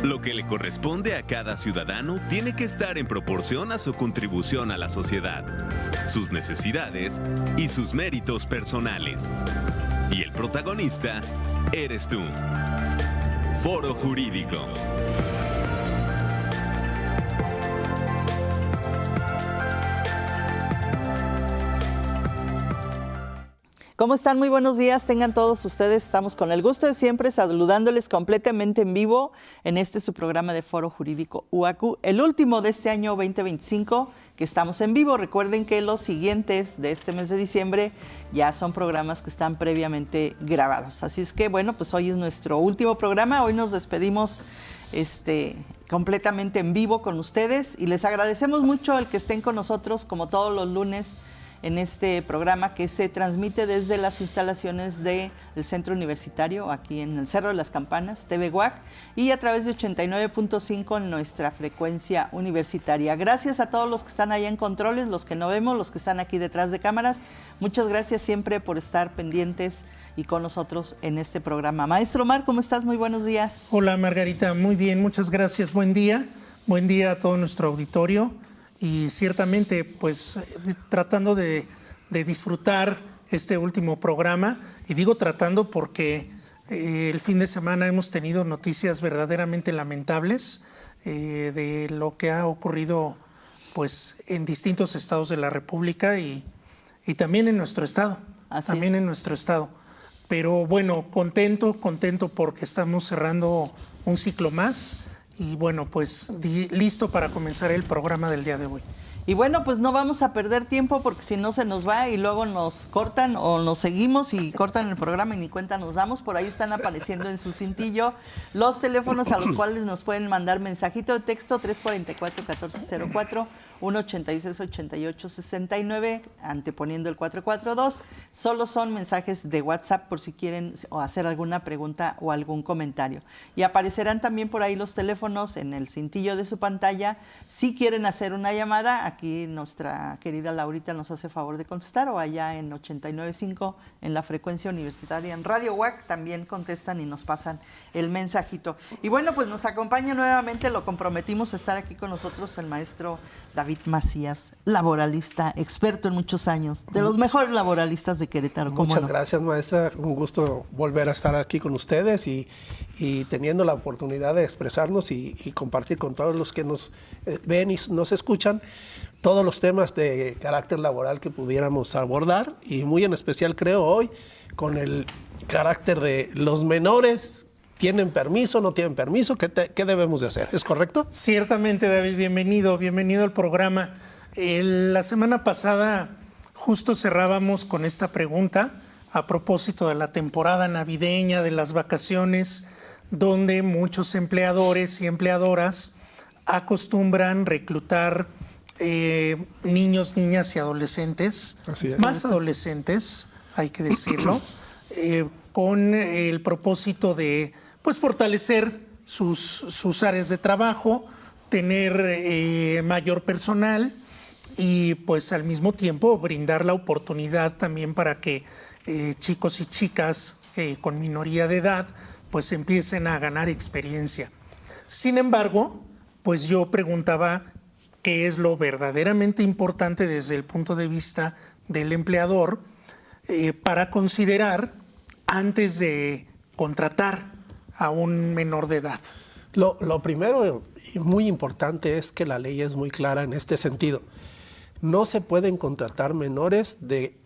Lo que le corresponde a cada ciudadano tiene que estar en proporción a su contribución a la sociedad, sus necesidades y sus méritos personales. Y el protagonista eres tú. Foro Jurídico. ¿Cómo están? Muy buenos días, tengan todos ustedes. Estamos con el gusto de siempre saludándoles completamente en vivo en su programa de Foro Jurídico UAQ, el último de este año 2025 que estamos en vivo. Recuerden que los siguientes de este mes de diciembre ya son programas que están previamente grabados. Así es que, bueno, pues hoy es nuestro último programa. Hoy nos despedimos completamente en vivo con ustedes y les agradecemos mucho el que estén con nosotros como todos los lunes en este programa que se transmite desde las instalaciones del Centro Universitario, aquí en el Cerro de las Campanas, TV UAQ, y a través de 89.5 en nuestra frecuencia universitaria. Gracias a todos los que están allá en controles, los que no vemos, los que están aquí detrás de cámaras. Muchas gracias siempre por estar pendientes y con nosotros en este programa. Maestro Omar, ¿cómo estás? Muy buenos días. Hola Margarita, muy bien, muchas gracias. Buen día a todo nuestro auditorio. Y ciertamente, pues, tratando de disfrutar este último programa, y digo tratando porque el fin de semana hemos tenido noticias verdaderamente lamentables de lo que ha ocurrido, pues, en distintos estados de la República y también en nuestro estado. También en nuestro estado. Pero bueno, contento porque estamos cerrando un ciclo más. Y bueno, pues listo para comenzar el programa del día de hoy. Y bueno, pues no vamos a perder tiempo porque si no se nos va y luego nos cortan o nos seguimos y cortan el programa y ni cuenta nos damos. Por ahí están apareciendo en su cintillo los teléfonos a los cuales nos pueden mandar mensajito de texto 344-1404, 186-88-69, anteponiendo el 442. Solo son mensajes de WhatsApp por si quieren hacer alguna pregunta o algún comentario. Y aparecerán también por ahí los teléfonos en el cintillo de su pantalla. Si quieren hacer una llamada, aquí nuestra querida Laurita nos hace favor de contestar, o allá en 89.5 en la frecuencia universitaria en Radio UAQ también contestan y nos pasan el mensajito. Y bueno, pues nos acompaña nuevamente, lo comprometimos a estar aquí con nosotros, el maestro David Macías, laboralista, experto en muchos años, de los mejores laboralistas de Querétaro. Muchas gracias, maestra. Un gusto volver a estar aquí con ustedes y teniendo la oportunidad de expresarnos y compartir con todos los que nos ven y nos escuchan todos los temas de carácter laboral que pudiéramos abordar, y muy en especial creo hoy con el carácter de los menores. ¿Tienen permiso? ¿No tienen permiso? ¿Qué debemos de hacer? ¿Es correcto? Ciertamente, David, bienvenido al programa. La semana pasada justo cerrábamos con esta pregunta a propósito de la temporada navideña, de las vacaciones, donde muchos empleadores y empleadoras acostumbran reclutar niños, niñas y adolescentes, más adolescentes, hay que decirlo, con el propósito de, pues, fortalecer sus áreas de trabajo, tener mayor personal y, pues, al mismo tiempo brindar la oportunidad también para que chicos y chicas con minoría de edad, pues, empiecen a ganar experiencia. Sin embargo, pues yo preguntaba qué es lo verdaderamente importante desde el punto de vista del empleador para considerar antes de contratar a un menor de edad. Lo primero y muy importante es que la ley es muy clara en este sentido. No se pueden contratar menores de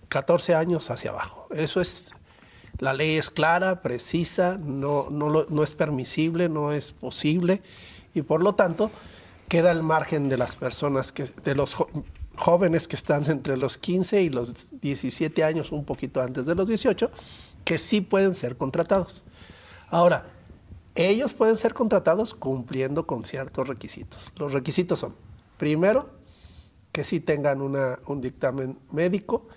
14 años hacia abajo. Eso es, la ley es clara, precisa, no es permisible, no es posible, y por lo tanto queda al margen de las personas, de los jóvenes que están entre los 15 y los 17 años, un poquito antes de los 18, que sí pueden ser contratados. Ahora, ellos pueden ser contratados cumpliendo con ciertos requisitos. Los requisitos son, primero, que sí tengan un dictamen médico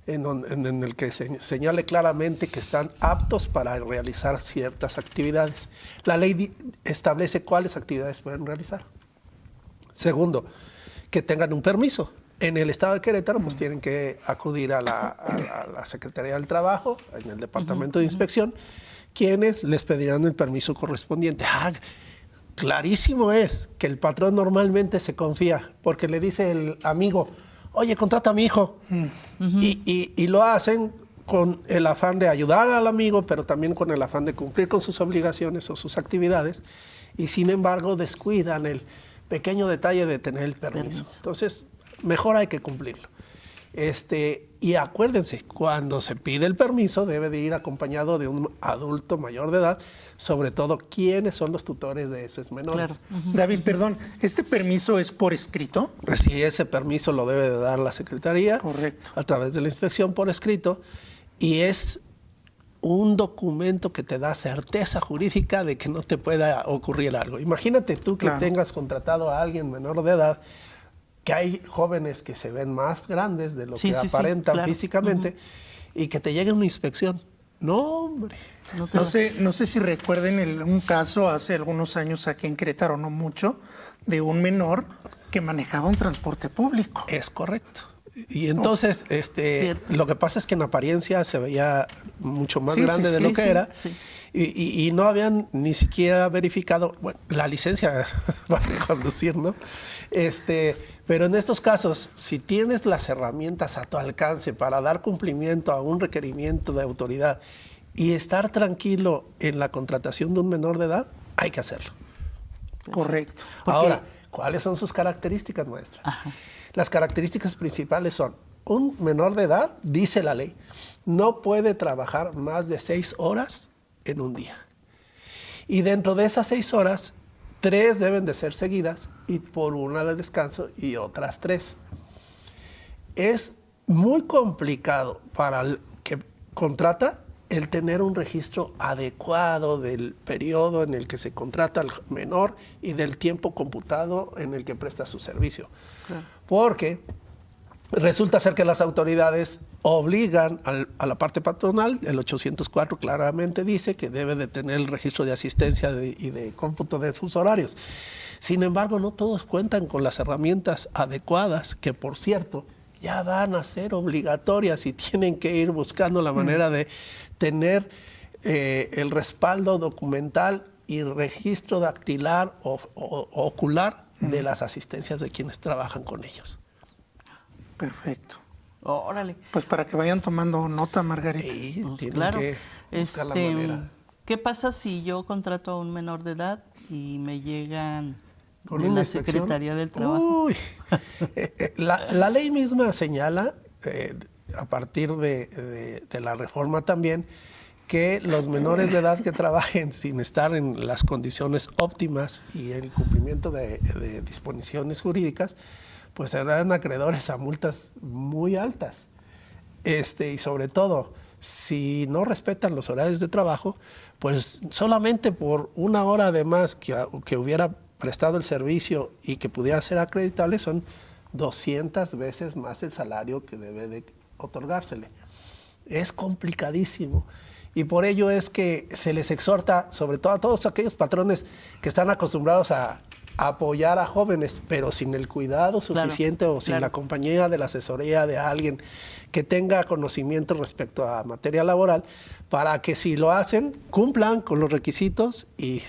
en el que se señale claramente que están aptos para realizar ciertas actividades. La ley establece cuáles actividades pueden realizar. Segundo, que tengan un permiso. En el estado de Querétaro, pues tienen que acudir a la Secretaría del Trabajo, en el Departamento de Inspección, quienes les pedirán el permiso correspondiente. Clarísimo es que el patrón normalmente se confía, porque le dice el amigo, oye, contrata a mi hijo. Y lo hacen con el afán de ayudar al amigo, pero también con el afán de cumplir con sus obligaciones o sus actividades, y sin embargo descuidan el pequeño detalle de tener el permiso. Entonces, mejor hay que cumplirlo. Y acuérdense, cuando se pide el permiso debe de ir acompañado de un adulto mayor de edad, sobre todo quiénes son los tutores de esos menores. Claro. David, perdón, ¿este permiso es por escrito? Sí, ese permiso lo debe de dar la Secretaría. Correcto. A través de la inspección por escrito, y es un documento que te da certeza jurídica de que no te pueda ocurrir algo. Imagínate tú que tengas contratado a alguien menor de edad, que hay jóvenes que se ven más grandes de lo que aparentan físicamente, y que te llegue una inspección. No, hombre. No sé si recuerden un caso hace algunos años aquí en Querétaro, no mucho, de un menor que manejaba un transporte público. Es correcto. Y entonces, lo que pasa es que en apariencia se veía mucho más grande de lo que era. Sí. Y no habían ni siquiera verificado la licencia para conducir, ¿no? Pero en estos casos, si tienes las herramientas a tu alcance para dar cumplimiento a un requerimiento de autoridad y estar tranquilo en la contratación de un menor de edad, hay que hacerlo. Correcto. Ahora, ¿cuáles son sus características, maestra? Las características principales son, un menor de edad, dice la ley, no puede trabajar más de 6 horas en un día. Y dentro de esas 6 horas, 3 deben de ser seguidas y por una de descanso y otras 3. Es muy complicado para el que contrata el tener un registro adecuado del periodo en el que se contrata al menor y del tiempo computado en el que presta su servicio. Claro. Porque resulta ser que las autoridades obligan a la parte patronal, el 804 claramente dice que debe de tener el registro de asistencia y de cómputo de sus horarios. Sin embargo, no todos cuentan con las herramientas adecuadas, que por cierto, ya van a ser obligatorias y tienen que ir buscando la manera de tener el respaldo documental y registro dactilar o ocular de las asistencias de quienes trabajan con ellos. Perfecto. Órale. Pues para que vayan tomando nota, Margarita. Sí, tienen que buscar la manera. ¿Qué pasa si yo contrato a un menor de edad y me llegan con de una la inspección? Secretaría del Trabajo? Uy, la ley misma señala, a partir de la reforma también, que los menores de edad que trabajen sin estar en las condiciones óptimas y el cumplimiento de disposiciones jurídicas, pues serán acreedores a multas muy altas. Y sobre todo, si no respetan los horarios de trabajo, pues solamente por una hora de más que hubiera prestado el servicio y que pudiera ser acreditable, son 200 veces más el salario que debe de otorgársele. Es complicadísimo. Y por ello es que se les exhorta, sobre todo a todos aquellos patrones que están acostumbrados a apoyar a jóvenes, pero sin el cuidado suficiente o sin la compañía de la asesoría de alguien que tenga conocimiento respecto a materia laboral, para que si lo hacen, cumplan con los requisitos y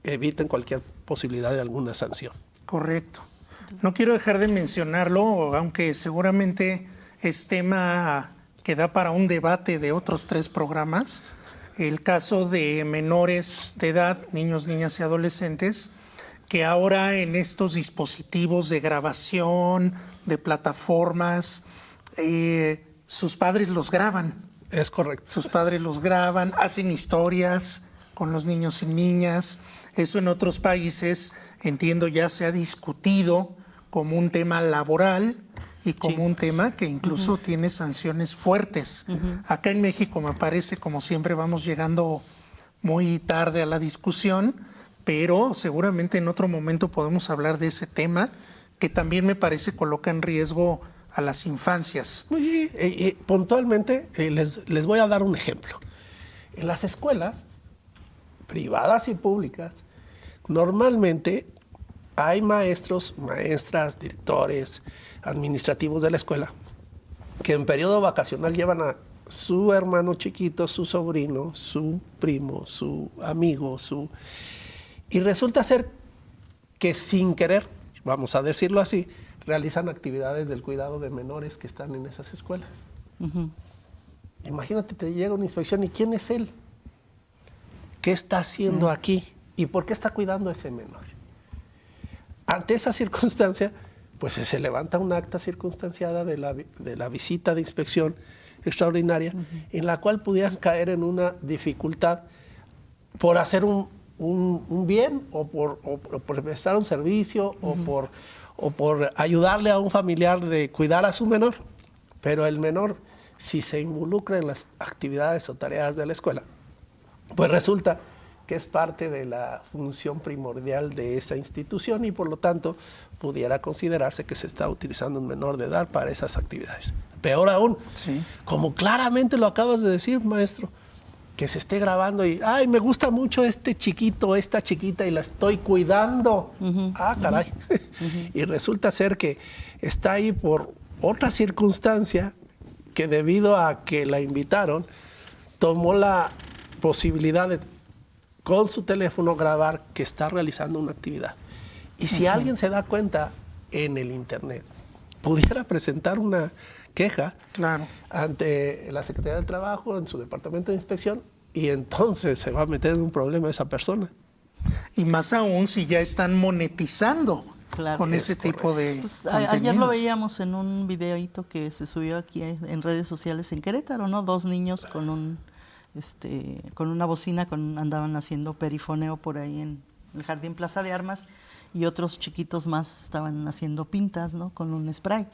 eviten cualquier posibilidad de alguna sanción. Correcto. No quiero dejar de mencionarlo, aunque seguramente es tema que da para un debate de otros 3 programas, el caso de menores de edad, niños, niñas y adolescentes, que ahora en estos dispositivos de grabación, de plataformas, sus padres los graban. Es correcto. Sus padres los graban, hacen historias con los niños y niñas. Eso en otros países, entiendo, ya se ha discutido como un tema laboral y como un tema que incluso tiene sanciones fuertes. Acá en México, me parece, como siempre, vamos llegando muy tarde a la discusión, pero seguramente en otro momento podemos hablar de ese tema que también me parece coloca en riesgo a las infancias. Puntualmente, les voy a dar un ejemplo. En las escuelas privadas y públicas, normalmente hay maestros, maestras, directores, administrativos de la escuela, que en periodo vacacional llevan a su hermano chiquito, su sobrino, su primo, su amigo, y resulta ser que sin querer, vamos a decirlo así, realizan actividades del cuidado de menores que están en esas escuelas. Uh-huh. Imagínate, te llega una inspección y ¿quién es él? ¿Qué está haciendo aquí? ¿Y por qué está cuidando a ese menor? Ante esa circunstancia, pues se levanta un acta circunstanciada de la visita de inspección extraordinaria, uh-huh, en la cual pudieran caer en una dificultad por hacer un bien o por prestar un servicio, uh-huh, o por ayudarle a un familiar de cuidar a su menor. Pero el menor, si se involucra en las actividades o tareas de la escuela, pues resulta que es parte de la función primordial de esa institución y por lo tanto pudiera considerarse que se está utilizando un menor de edad para esas actividades. Peor aún, sí, como claramente lo acabas de decir, maestro, que se esté grabando y, ay, me gusta mucho este chiquito, esta chiquita y la estoy cuidando. Uh-huh. Ah, caray. Uh-huh. Y resulta ser que está ahí por otra circunstancia que debido a que la invitaron, tomó la posibilidad de con su teléfono grabar que está realizando una actividad. Y si alguien se da cuenta en el internet, pudiera presentar una queja, claro, ante la Secretaría del Trabajo, en su departamento de inspección, y entonces se va a meter en un problema esa persona. Y más aún si ya están monetizando, claro, con ese tipo de ayer lo veíamos en un videíto que se subió aquí en redes sociales en Querétaro, ¿no? 2 niños con una bocina, andaban haciendo perifoneo por ahí en el Jardín Plaza de Armas, y otros chiquitos más estaban haciendo pintas, ¿no? Con un spray.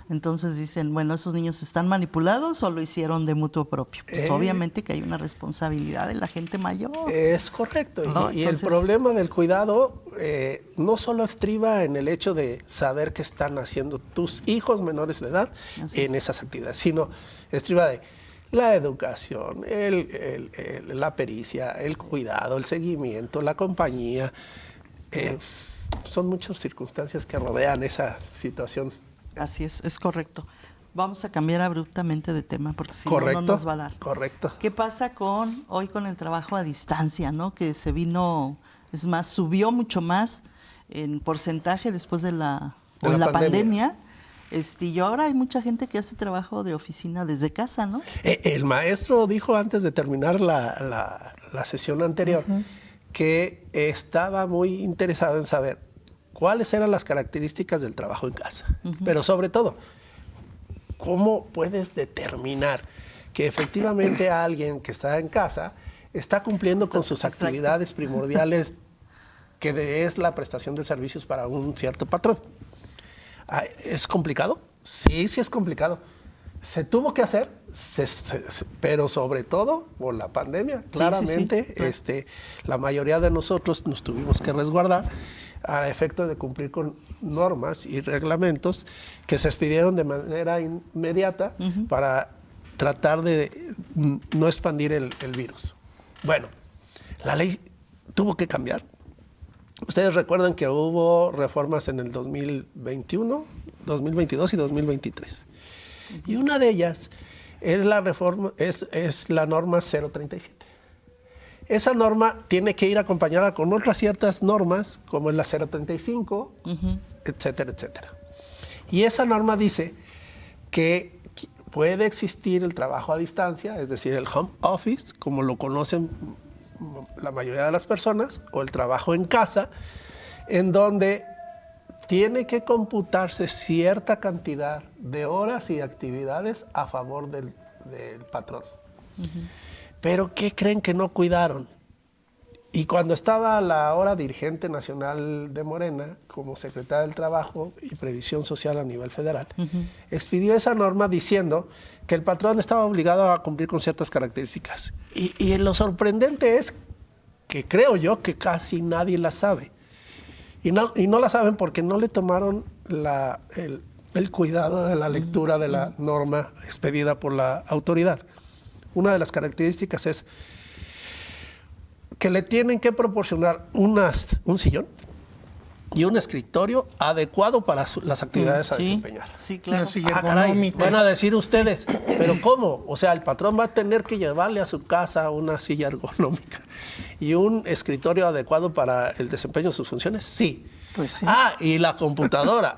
Entonces dicen, bueno, ¿esos niños están manipulados o lo hicieron de mutuo propio? Pues obviamente que hay una responsabilidad de la gente mayor. Es correcto. ¿No? Y entonces, el problema del cuidado no solo estriba en el hecho de saber qué están haciendo tus hijos menores de edad en esas actividades, sino estriba de la educación, la pericia, el cuidado, el seguimiento, la compañía. Son muchas circunstancias que rodean esa situación. Así es correcto. Vamos a cambiar abruptamente de tema porque si no nos va a dar. Correcto. ¿Qué pasa hoy con el trabajo a distancia, ¿no? Que subió mucho más en porcentaje después de la pandemia. Y ahora hay mucha gente que hace trabajo de oficina desde casa, ¿no? El maestro dijo antes de terminar la sesión anterior, uh-huh, que estaba muy interesado en saber cuáles eran las características del trabajo en casa. Uh-huh. Pero sobre todo, ¿cómo puedes determinar que efectivamente alguien que está en casa está cumpliendo con sus actividades primordiales, que es la prestación de servicios para un cierto patrón? ¿Es complicado? Sí es complicado. Se tuvo que hacer, pero sobre todo por la pandemia. Claramente, sí. La mayoría de nosotros nos tuvimos que resguardar a efecto de cumplir con normas y reglamentos que se expidieron de manera inmediata, uh-huh, para tratar de no expandir el virus. Bueno, la ley tuvo que cambiar. Ustedes recuerdan que hubo reformas en el 2021, 2022 y 2023. Uh-huh. Y una de ellas es la reforma, es la norma 037. Esa norma tiene que ir acompañada con otras ciertas normas, como es la 035, uh-huh, etcétera, etcétera. Y esa norma dice que puede existir el trabajo a distancia, es decir, el home office, como lo conocen la mayoría de las personas, o el trabajo en casa, en donde tiene que computarse cierta cantidad de horas y actividades a favor del patrón. Uh-huh. Pero ¿qué creen que no cuidaron? Y cuando estaba la ahora dirigente nacional de Morena, como secretaria del Trabajo y Previsión Social a nivel federal, uh-huh, expidió esa norma diciendo que el patrón estaba obligado a cumplir con ciertas características. Y lo sorprendente es que creo yo que casi nadie la sabe. Y no la saben porque no le tomaron el cuidado de la lectura de la norma expedida por la autoridad. Una de las características es que le tienen que proporcionar un sillón, y un escritorio adecuado para las actividades a desempeñar. Sí, claro. Una silla Caray, ergonómica. van a decir ustedes, ¿pero cómo? O sea, el patrón va a tener que llevarle a su casa una silla ergonómica y un escritorio adecuado para el desempeño de sus funciones. Sí. Pues sí. Y la computadora.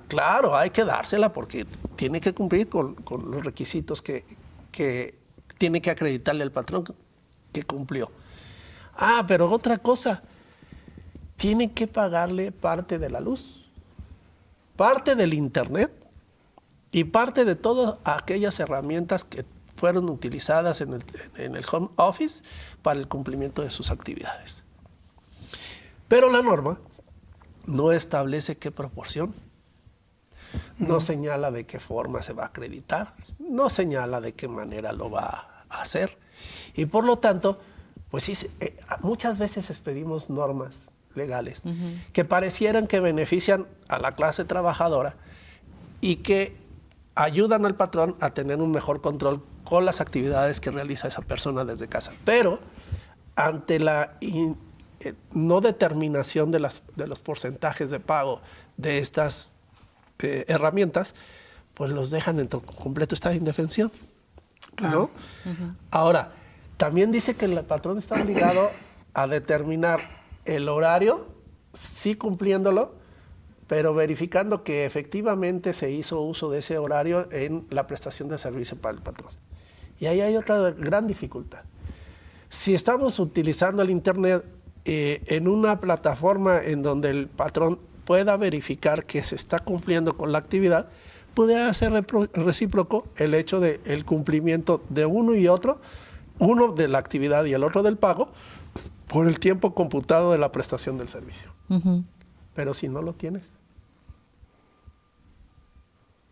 Claro, hay que dársela porque tiene que cumplir con los requisitos que tiene que acreditarle al patrón que cumplió. Pero otra cosa, tienen que pagarle parte de la luz, parte del internet y parte de todas aquellas herramientas que fueron utilizadas en el home office para el cumplimiento de sus actividades. Pero la norma no establece qué proporción, no señala de qué forma se va a acreditar, no señala de qué manera lo va a hacer. Y por lo tanto, pues sí, muchas veces expedimos normas legales que parecieran que benefician a la clase trabajadora y que ayudan al patrón a tener un mejor control con las actividades que realiza esa persona desde casa. Pero ante la no determinación de los porcentajes de pago de estas herramientas, pues los dejan en completo estado de indefensión. Claro. ¿No? Ahora, también dice que el patrón está obligado a determinar el horario, sí cumpliéndolo, pero verificando que efectivamente se hizo uso de ese horario en la prestación de servicio para el patrón. Y ahí hay otra gran dificultad. Si estamos utilizando el internet en una plataforma en donde el patrón pueda verificar que se está cumpliendo con la actividad, puede hacer recíproco el hecho del cumplimiento de uno y otro, uno de la actividad y el otro del pago, por el tiempo computado de la prestación del servicio. Pero si no lo tienes,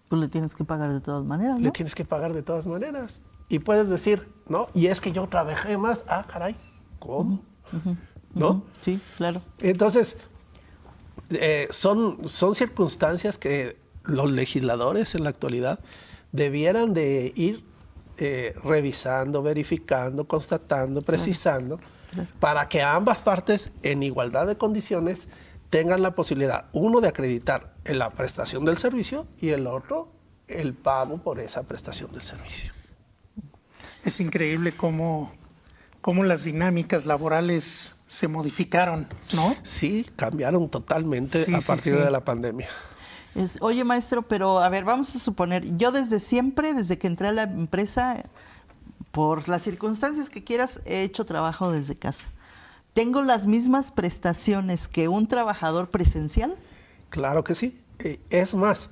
pues le tienes que pagar de todas maneras, ¿no? Le tienes que pagar de todas maneras. Y puedes decir, ¿no? Y es que yo trabajé más. Caray, ¿cómo? ¿No? Sí, claro. Entonces, son circunstancias que los legisladores en la actualidad debieran de ir revisando, verificando, constatando, precisando, para que ambas partes, en igualdad de condiciones, tengan la posibilidad, uno, de acreditar en la prestación del servicio y el otro, el pago por esa prestación del servicio. Es increíble cómo las dinámicas laborales se modificaron, ¿no? Sí, cambiaron totalmente a partir de la pandemia. Oye, maestro, pero a ver, vamos a suponer, yo desde siempre, desde que entré a la empresa, por las circunstancias que quieras, he hecho trabajo desde casa. ¿Tengo las mismas prestaciones que un trabajador presencial? Claro que sí. Es más,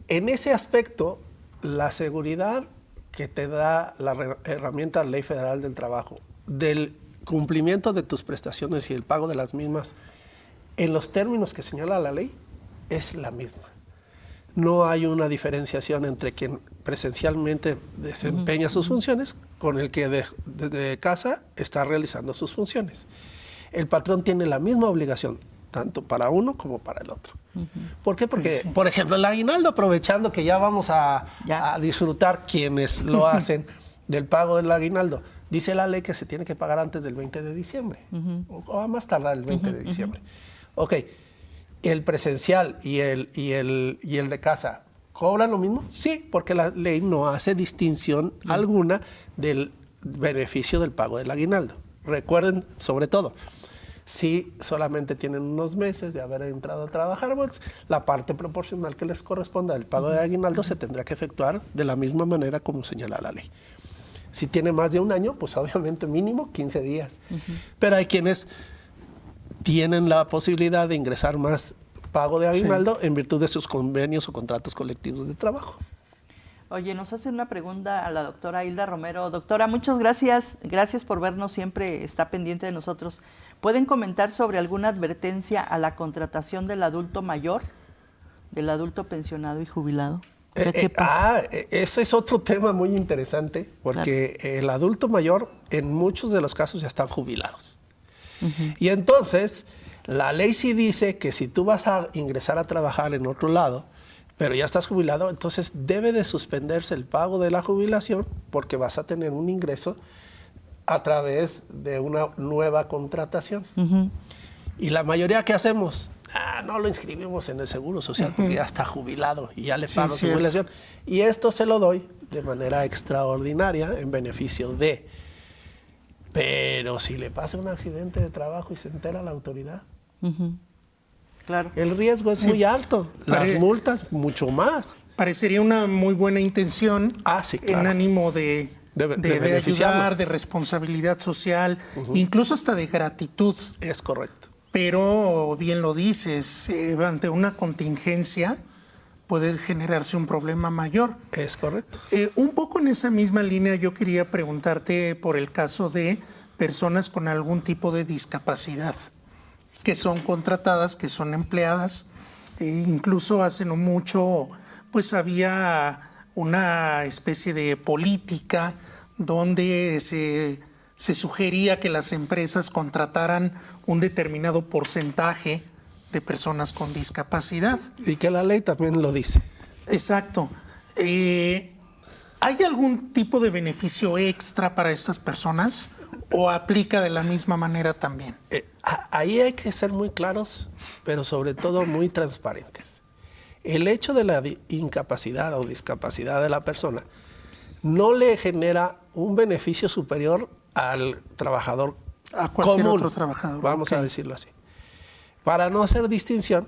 en ese aspecto, la seguridad que te da la herramienta Ley Federal del Trabajo, del cumplimiento de tus prestaciones y el pago de las mismas, en los términos que señala la ley, es la misma. No hay una diferenciación entre quien presencialmente desempeña sus funciones con el que desde casa está realizando sus funciones. El patrón tiene la misma obligación, tanto para uno como para el otro. ¿Por qué? Porque, por ejemplo, el aguinaldo, aprovechando que ya vamos a disfrutar quienes lo hacen del pago del aguinaldo, dice la ley que se tiene que pagar antes del 20 de diciembre, o a más tardar el 20 de diciembre. Ok. ¿El presencial y el de casa cobran lo mismo? Sí, porque la ley no hace distinción alguna del beneficio del pago del aguinaldo. Recuerden, sobre todo, si solamente tienen unos meses de haber entrado a trabajar, pues, la parte proporcional que les corresponda del pago de aguinaldo se tendrá que efectuar de la misma manera como señala la ley. Si tiene más de un año, pues obviamente mínimo 15 días. Pero hay quienes tienen la posibilidad de ingresar más pago de aguinaldo en virtud de sus convenios o contratos colectivos de trabajo. Oye, nos hace una pregunta a la doctora Hilda Romero. Doctora, muchas gracias. Gracias por vernos, siempre está pendiente de nosotros. ¿Pueden comentar sobre alguna advertencia a la contratación del adulto mayor, del adulto pensionado y jubilado? O sea, ¿qué pasa? Ese es otro tema muy interesante, porque el adulto mayor en muchos de los casos ya están jubilados. Y entonces, la ley sí dice que si tú vas a ingresar a trabajar en otro lado, pero ya estás jubilado, entonces debe de suspenderse el pago de la jubilación porque vas a tener un ingreso a través de una nueva contratación. Y la mayoría, ¿qué hacemos? no lo inscribimos en el Seguro Social porque ya está jubilado y ya le Sí, pago su cierto. jubilación. Y esto se lo doy de manera extraordinaria en beneficio de. Pero si le pasa un accidente de trabajo y se entera la autoridad, Claro. el riesgo es muy alto, las Pare- multas mucho más. Parecería una muy buena intención Sí, claro. en ánimo de De beneficiarlo. ayudar, de responsabilidad social, incluso hasta de gratitud. Es correcto. Pero bien lo dices, ante una contingencia puede generarse un problema mayor. Es correcto. Un poco en esa misma línea yo quería preguntarte por el caso de personas con algún tipo de discapacidad que son contratadas, que son empleadas. Incluso hace no mucho pues había una especie de política donde se sugería que las empresas contrataran un determinado porcentaje de personas con discapacidad. Y que la ley también lo dice. Exacto. ¿Hay algún tipo de beneficio extra para estas personas o aplica de la misma manera también? Ahí hay que ser muy claros, pero sobre todo muy transparentes. El hecho de la incapacidad o discapacidad de la persona no le genera un beneficio superior al trabajador A cualquier común, otro trabajador. vamos a Ok. decirlo así. Para no hacer distinción,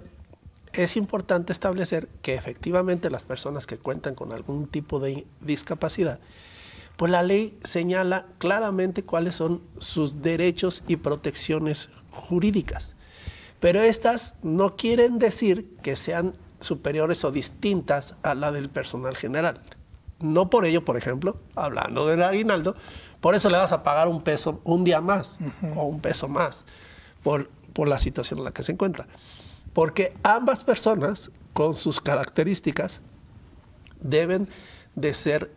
es importante establecer que efectivamente las personas que cuentan con algún tipo de discapacidad, pues la ley señala claramente cuáles son sus derechos y protecciones jurídicas. Pero estas no quieren decir que sean superiores o distintas a la del personal general. No por ello, por ejemplo, hablando del aguinaldo, por eso le vas a pagar un peso, un día más o un peso más por la situación en la que se encuentra. Porque ambas personas, con sus características, deben de ser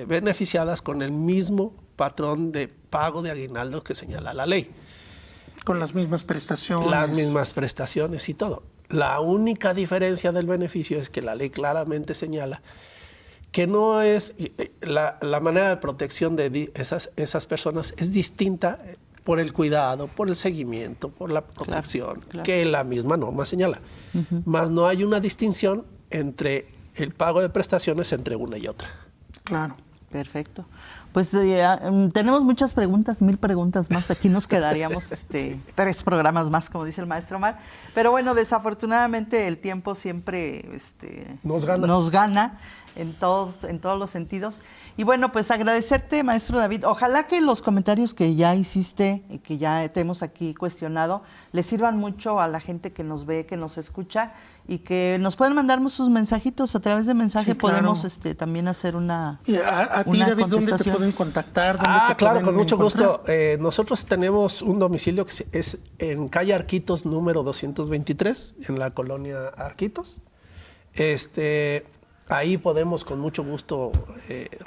beneficiadas con el mismo patrón de pago de aguinaldo que señala la ley. Con las mismas prestaciones. Las mismas prestaciones y todo. La única diferencia del beneficio es que la ley claramente señala que no es la manera de protección de esas personas es distinta por el cuidado, por el seguimiento, por la protección, claro. que la misma norma señala. Mas no hay una distinción entre el pago de prestaciones entre una y otra. Claro. Perfecto. Pues tenemos muchas preguntas, 1000 preguntas más. Aquí nos quedaríamos 3 programas más, como dice el maestro Omar. Pero bueno, desafortunadamente el tiempo siempre Nos gana en todos los sentidos. Y bueno, pues agradecerte, maestro David. Ojalá que los comentarios que ya hiciste y que ya te hemos aquí cuestionado le sirvan mucho a la gente que nos ve, que nos escucha y que nos pueden mandarnos sus mensajitos a través de mensaje. Sí, claro. Podemos también hacer una Y a ti, una David, ¿dónde te contestación. pueden contactar? ¿Dónde te Claro, pueden con mucho encontrar? gusto. Nosotros tenemos un domicilio que es en calle Arquitos número 223, en la colonia Arquitos. Ahí podemos con mucho gusto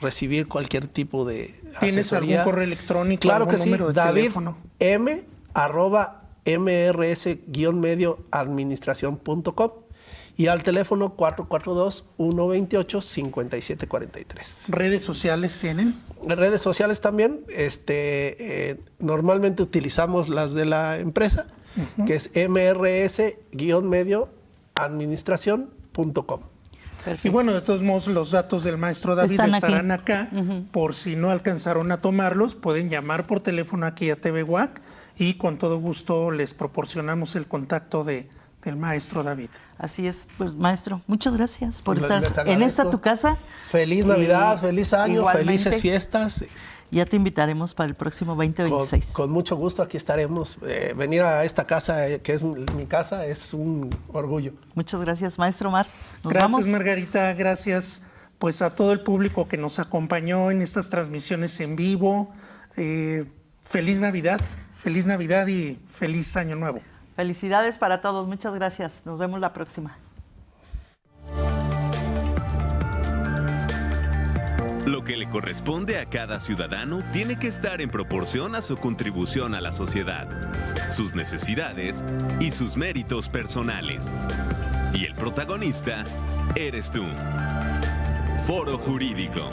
recibir cualquier tipo de ¿Tienes asesoría. algún correo electrónico? Claro algún que sí, número de David teléfono? m@mrs-medioadministracion.com y al teléfono 442-128-5743. ¿Redes sociales tienen? Redes sociales también, normalmente utilizamos las de la empresa, que es mrs-medioadministracion.com. Y bueno, de todos modos, los datos del maestro David Están aquí. estarán acá. Por si no alcanzaron a tomarlos, pueden llamar por teléfono aquí a TV WAC y con todo gusto les proporcionamos el contacto del maestro David. Así es, pues maestro, muchas gracias por Les estar agradezco. en esta tu casa. Feliz Navidad, Y feliz año, igualmente, felices fiestas. Ya te invitaremos para el próximo 2026. Con mucho gusto aquí estaremos. Venir a esta casa, que es mi casa, es un orgullo. Muchas gracias, maestro Omar. Nos Gracias, vamos. Margarita. Gracias pues a todo el público que nos acompañó en estas transmisiones en vivo. Feliz Navidad y feliz Año Nuevo. Felicidades para todos. Muchas gracias. Nos vemos la próxima. Lo que le corresponde a cada ciudadano tiene que estar en proporción a su contribución a la sociedad, sus necesidades y sus méritos personales. Y el protagonista eres tú. Foro Jurídico.